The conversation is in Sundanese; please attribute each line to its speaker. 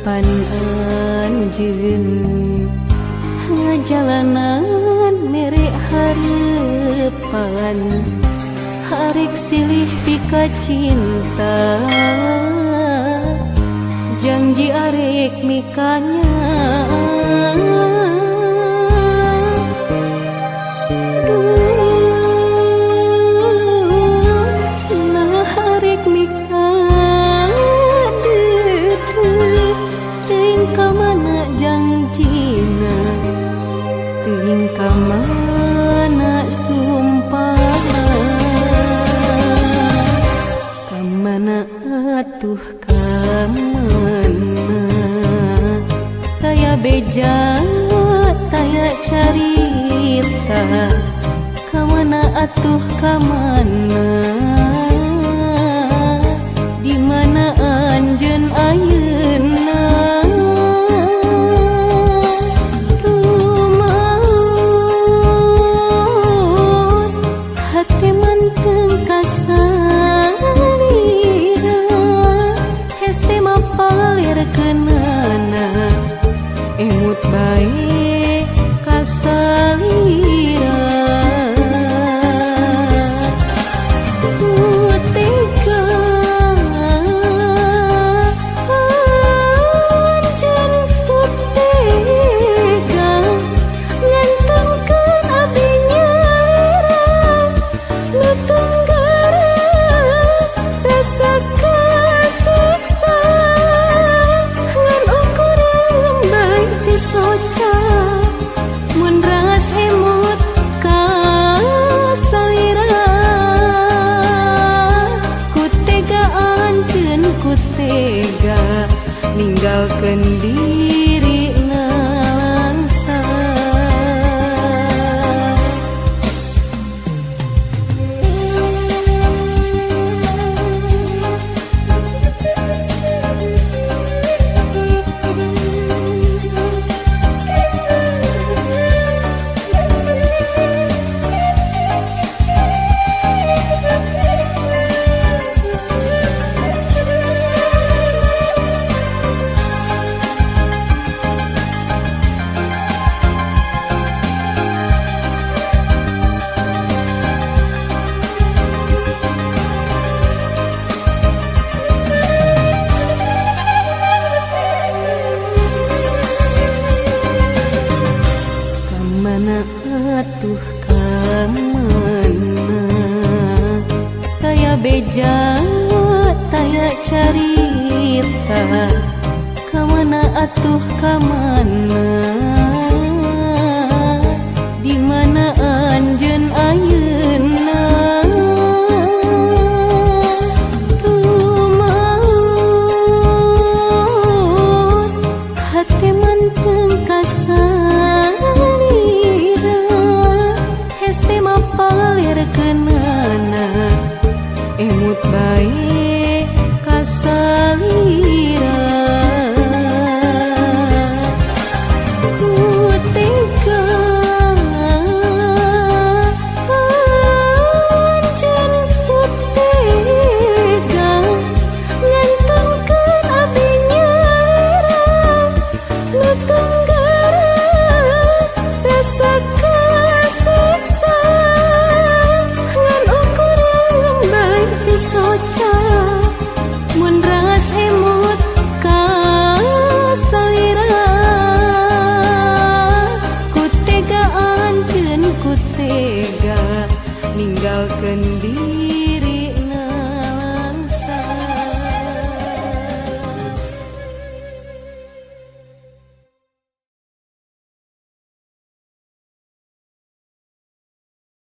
Speaker 1: pan anjeun ngajalanan mere hareupan harek silih pika cinta janji arek mikanya cenah arek mikah dedek teuing ka mana janjina teuing ka mana sumpahna ka mana atuh ka mana taya beja taya carita ka mana atuh ka mana di mana anjeun ayeuna rumaos hate manteng kasalira hese mapalirkeunana emut bae kasalira tega anjeun tega ngantongkeun abdi nyalira nu tunggara rasa kasiksa ngan ukuran baik cisoca mun ras emut kasalira kutega anjeun kutega ninggalkeun dirina langsa mana atuh ka mana taya beja taya carita ka mana atuh ka mana di mana anjeun ayeuna rumaos hate manteng kasalira hese mapalirkeunana emut bae